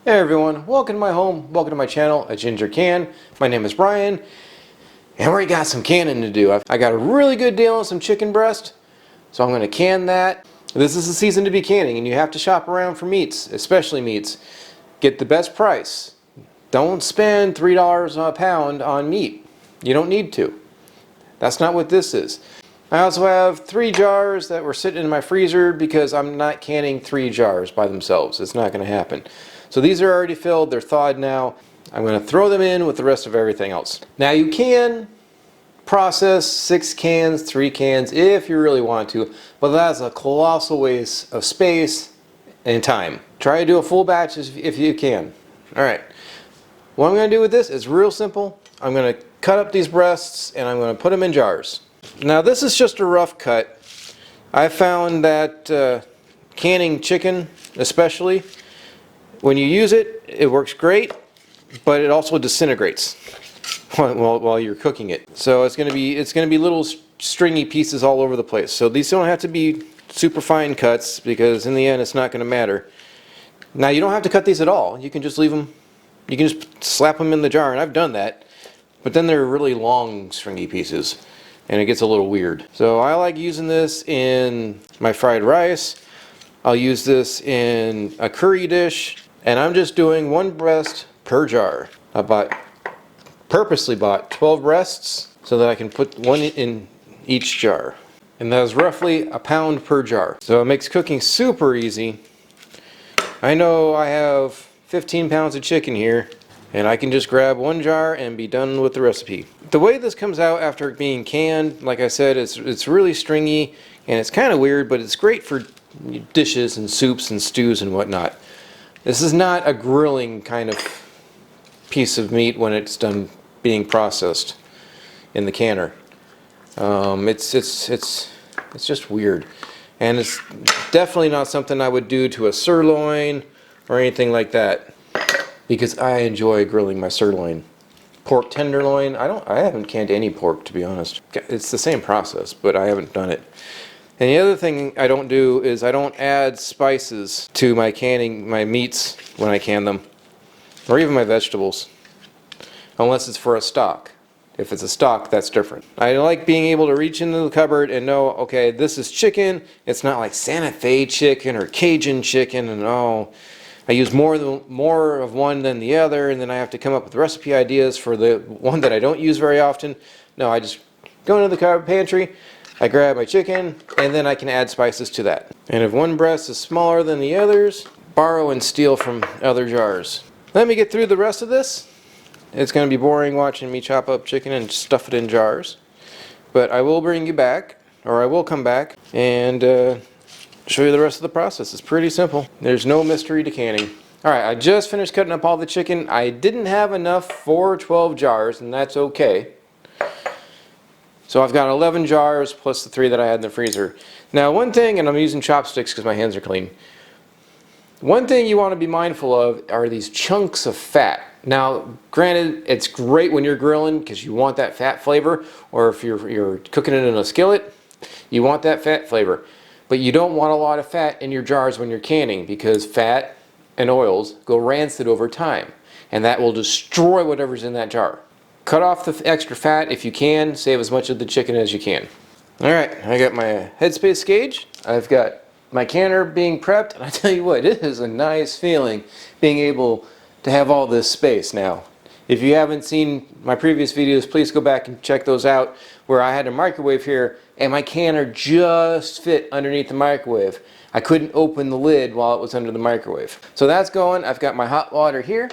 Hey everyone, welcome to my home, welcome to my channel, A Ginger Can. My name is Brian, and we got some canning to do. I got a really good deal on some chicken breast, so I'm going to can that. This is the season to be canning, and you have to shop around for meats, especially meats. Get the best price. Don't spend $3 a pound on meat. You don't need to. That's not what this is. I also have 3 jars that were sitting in my freezer because I'm not canning 3 jars by themselves. It's not going to happen. So these are already filled, they're thawed now. I'm going to throw them in with the rest of everything else. Now you can process 6 cans, 3 cans if you really want to, but that's a colossal waste of space and time. Try to do a full batch if you can. Alright, what I'm going to do with this is real simple. I'm going to cut up these breasts and I'm going to put them in jars. Now this is just a rough cut. I found that canning chicken especially, when you use it, it works great, but it also disintegrates while you're cooking it. So it's going to be little stringy pieces all over the place. So these don't have to be super fine cuts because in the end it's not going to matter. Now you don't have to cut these at all. You can just leave them. You can just slap them in the jar, and I've done that. But then they're really long stringy pieces, and it gets a little weird. So I like using this in my fried rice. I'll use this in a curry dish. And I'm just doing 1 breast per jar. I purposely bought 12 breasts so that I can put 1 in each jar. And that is roughly a pound per jar. So it makes cooking super easy. I know I have 15 pounds of chicken here, and I can just grab 1 jar and be done with the recipe. The way this comes out after being canned, like I said, it's really stringy and it's kind of weird, but it's great for dishes and soups and stews and whatnot. This is not a grilling kind of piece of meat when it's done being processed in the canner. It's just weird, and it's definitely not something I would do to a sirloin or anything like that, because I enjoy grilling my sirloin. Pork tenderloin, I haven't canned any pork, to be honest. It's the same process, but I haven't done it. And the other thing I don't do is I don't add spices to my meats when I can them, or even my vegetables, unless it's for a stock. If it's a stock, that's different. I like being able to reach into the cupboard and know, okay, this is chicken. It's not like Santa Fe chicken or Cajun chicken, and I use more of one than the other, and then I have to come up with recipe ideas for the one that I don't use very often. No, I just go into the pantry, I grab my chicken, and then I can add spices to that. And if one breast is smaller than the others, borrow and steal from other jars. Let me get through the rest of this. It's going to be boring watching me chop up chicken and stuff it in jars. But I will bring you back, or I will come back, and show you the rest of the process. It's pretty simple. There's no mystery to canning. Alright, I just finished cutting up all the chicken. I didn't have enough for 12 jars, and that's okay. So I've got 11 jars plus the 3 that I had in the freezer. Now one thing, and I'm using chopsticks because my hands are clean. One thing you want to be mindful of are these chunks of fat. Now granted, it's great when you're grilling because you want that fat flavor, or if you're cooking it in a skillet, you want that fat flavor. But you don't want a lot of fat in your jars when you're canning, because fat and oils go rancid over time, and that will destroy whatever's in that jar. Cut off the extra fat if you can. Save as much of the chicken as you can. Alright, I got my headspace gauge. I've got my canner being prepped. And I tell you what, it is a nice feeling being able to have all this space now. If you haven't seen my previous videos, please go back and check those out, where I had a microwave here and my canner just fit underneath the microwave. I couldn't open the lid while it was under the microwave. So that's going. I've got my hot water here.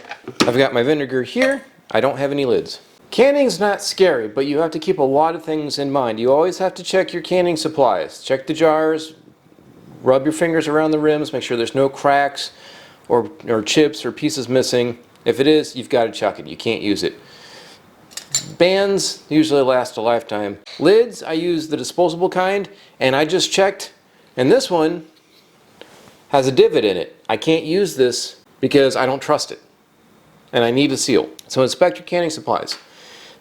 I've got my vinegar here. I don't have any lids. Canning's not scary, but you have to keep a lot of things in mind. You always have to check your canning supplies. Check the jars, rub your fingers around the rims, make sure there's no cracks or chips or pieces missing. If it is, you've got to chuck it. You can't use it. Bands usually last a lifetime. Lids, I use the disposable kind, and I just checked, and this one has a divot in it. I can't use this because I don't trust it, and I need a seal. So inspect your canning supplies.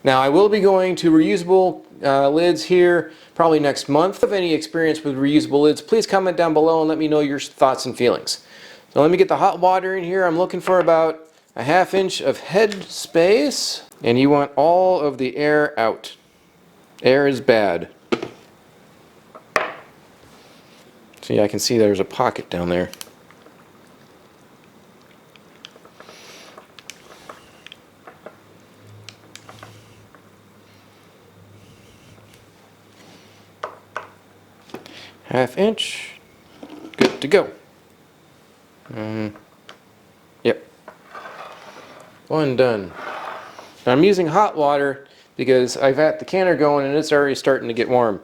Now I will be going to reusable lids here probably next month. If you have any experience with reusable lids, please comment down below and let me know your thoughts and feelings. So let me get the hot water in here. I'm looking for about a 1/2 inch of head space, and you want all of the air out. Air is bad. See, I can see there's a pocket down there. Half inch, good to go. Yep, one done. Now I'm using hot water because I've got the canner going and it's already starting to get warm.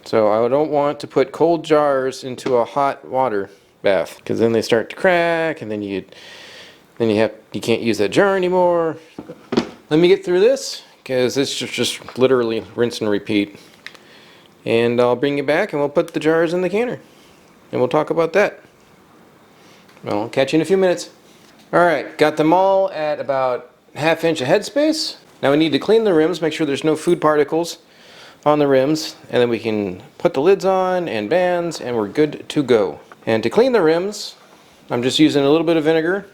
So I don't want to put cold jars into a hot water bath because then they start to crack and then you can't use that jar anymore. Let me get through this because it's just literally rinse and repeat. And I'll bring you back and we'll put the jars in the canner. And we'll talk about that. Well, I'll catch you in a few minutes. Alright, got them all at about 1/2 inch of headspace. Now we need to clean the rims, make sure there's no food particles on the rims. And then we can put the lids on and bands and we're good to go. And to clean the rims, I'm just using a little bit of vinegar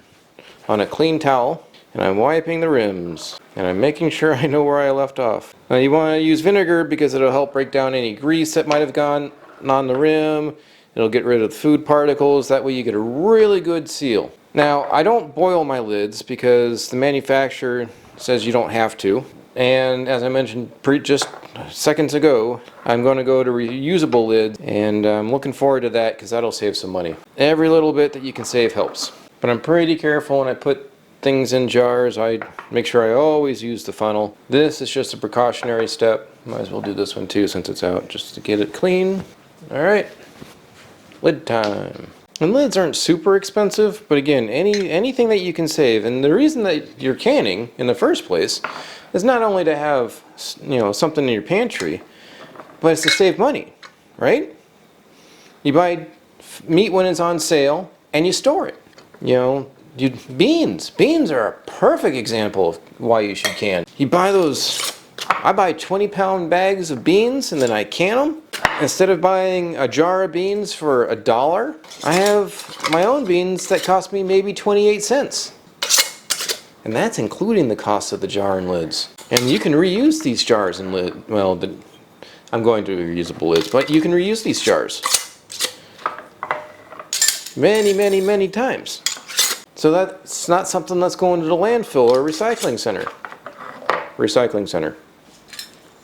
on a clean towel. And I'm wiping the rims. And I'm making sure I know where I left off. Now you want to use vinegar because it'll help break down any grease that might have gone on the rim. It'll get rid of the food particles. That way you get a really good seal. Now I don't boil my lids because the manufacturer says you don't have to. And as I mentioned just seconds ago, I'm going to go to reusable lids. And I'm looking forward to that because that'll save some money. Every little bit that you can save helps. But I'm pretty careful when I put things in jars. I make sure I always use the funnel. This is just a precautionary step. Might as well do this one too since it's out, just to get it clean. Alright, lid time. And lids aren't super expensive, but again, anything that you can save. And the reason that you're canning in the first place is not only to have, you know, something in your pantry, but it's to save money, right? You buy meat when it's on sale and you store it. You know, beans are a perfect example of why you should can. You buy those, I buy 20-pound bags of beans and then I can them. Instead of buying a jar of beans for $1, I have my own beans that cost me maybe 28 cents. And that's including the cost of the jar and lids. And you can reuse these jars and lids. Well, I'm going to reusable lids, but you can reuse these jars many times. So that's not something that's going to the landfill or recycling center.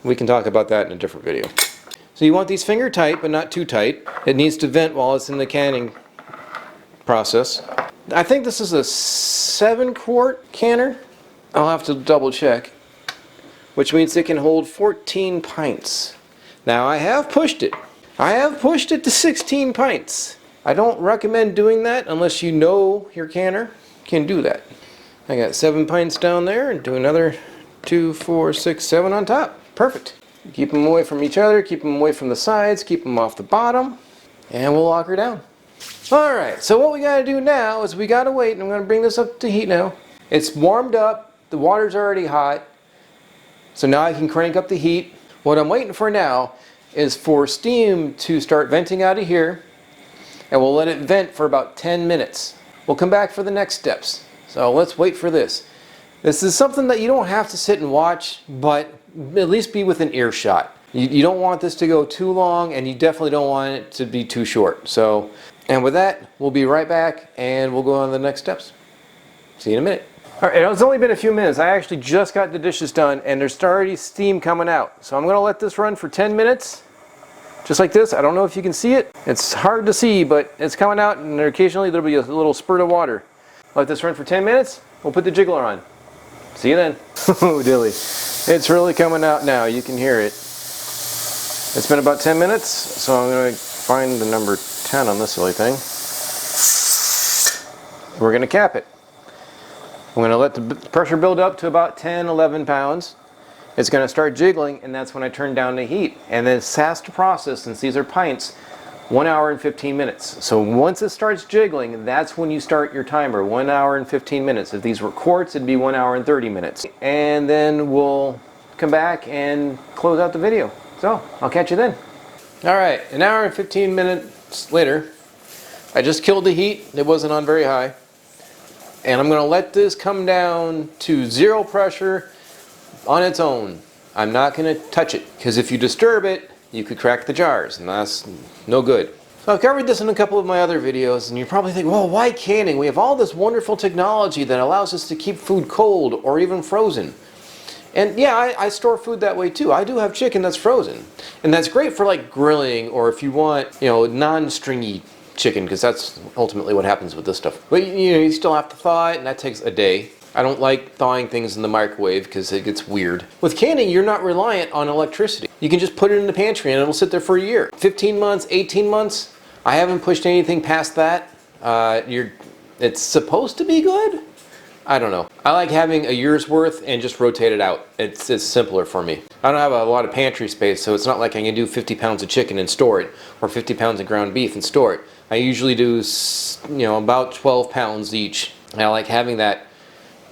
We can talk about that in a different video. So you want these finger tight, but not too tight. It needs to vent while it's in the canning process. I think this is a 7-quart canner. I'll have to double check. Which means it can hold 14 pints. Now I have pushed it. I have pushed it to 16 pints. I don't recommend doing that unless you know your canner can do that. I got 7 pints down there and do another 2, 4, 6, 7 on top. Perfect. Keep them away from each other, keep them away from the sides, keep them off the bottom, and we'll lock her down. Alright, so what we gotta do now is we gotta wait, and I'm gonna bring this up to heat now. It's warmed up, the water's already hot, so now I can crank up the heat. What I'm waiting for now is for steam to start venting out of here, and we'll let it vent for about 10 minutes. We'll come back for the next steps. So let's wait for this. This is something that you don't have to sit and watch, but at least be within earshot. You don't want this to go too long, and you definitely don't want it to be too short. So, and with that, we'll be right back, and we'll go on to the next steps. See you in a minute. All right, it's only been a few minutes. I actually just got the dishes done, and there's already steam coming out. So I'm going to let this run for 10 minutes. Just like this. I don't know if you can see it. It's hard to see, but it's coming out, and occasionally there'll be a little spurt of water. Let this run for 10 minutes. We'll put the jiggler on. See you then. Oh, dilly. It's really coming out now. You can hear it. It's been about 10 minutes, so I'm going to find the number 10 on this silly thing. We're going to cap it. I'm going to let the pressure build up to about 10, 11 pounds. It's going to start jiggling, and that's when I turn down the heat. And then it has to process, since these are pints, 1 hour and 15 minutes. So once it starts jiggling, that's when you start your timer, 1 hour and 15 minutes. If these were quarts, it'd be 1 hour and 30 minutes. And then we'll come back and close out the video. So I'll catch you then. All right, 1 hour and 15 minutes later, I just killed the heat. It wasn't on very high. And I'm going to let this come down to 0 pressure on its own. I'm not going to touch it, because if you disturb it, you could crack the jars, and that's no good. So I've covered this in a couple of my other videos, and you probably think, well, why canning? We have all this wonderful technology that allows us to keep food cold or even frozen. And yeah, I store food that way too. I do have chicken that's frozen. And that's great for like grilling, or if you want, non-stringy chicken, because that's ultimately what happens with this stuff. But you still have to thaw it, and that takes a day. I don't like thawing things in the microwave because it gets weird. With canning, you're not reliant on electricity. You can just put it in the pantry and it'll sit there for a year. 15 months, 18 months, I haven't pushed anything past that. It's supposed to be good? I don't know. I like having a year's worth and just rotate it out. It's simpler for me. I don't have a lot of pantry space, so it's not like I can do 50 pounds of chicken and store it, or 50 pounds of ground beef and store it. I usually do, about 12 pounds each. And I like having that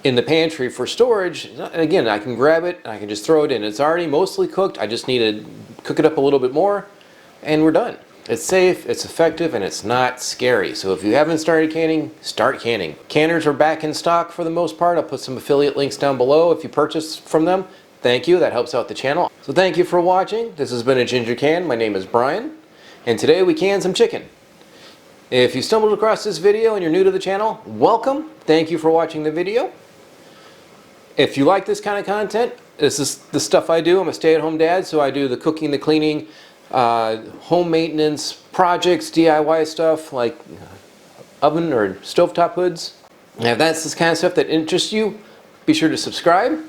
in the pantry for storage. Again, I can grab it and I can just throw it in. It's already mostly cooked. I just need to cook it up a little bit more, and we're done. It's safe, it's effective, and it's not scary. So if you haven't started canning, start canning. Canners are back in stock for the most part. I'll put some affiliate links down below if you purchase from them. Thank you, that helps out the channel. So thank you for watching. This has been a Ginger Can. My name is Brian, and today we canned some chicken. If you stumbled across this video and you're new to the channel, welcome. Thank you for watching the video. If you like this kind of content, this is the stuff I do. I'm a stay-at-home dad, so I do the cooking, the cleaning, home maintenance projects, DIY stuff like oven or stovetop hoods. And if that's this kind of stuff that interests you, be sure to subscribe.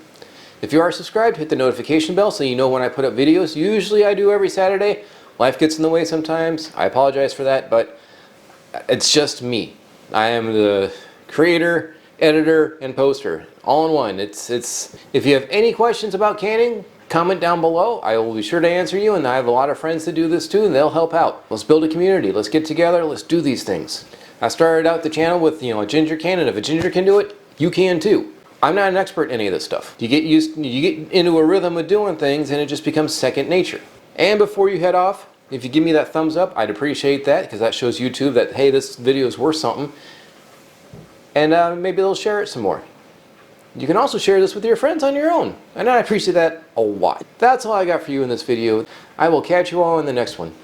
If you are subscribed, hit the notification bell so you know when I put up videos. Usually I do every Saturday. Life gets in the way sometimes. I apologize for that, but it's just me. I am the creator, editor, and poster, all in one. If you have any questions about canning, comment down below. I will be sure to answer you, and I have a lot of friends that do this too, and they'll help out. Let's build a community. Let's get together. Let's do these things. I started out the channel with a ginger can, and if a ginger can do it, you can too. I'm not an expert in any of this stuff. You get into a rhythm of doing things, and it just becomes second nature. And before you head off, if you give me that thumbs up, I'd appreciate that, because that shows YouTube that, hey, this video is worth something. And maybe they'll share it some more. You can also share this with your friends on your own, and I appreciate that a lot. That's all I got for you in this video. I will catch you all in the next one.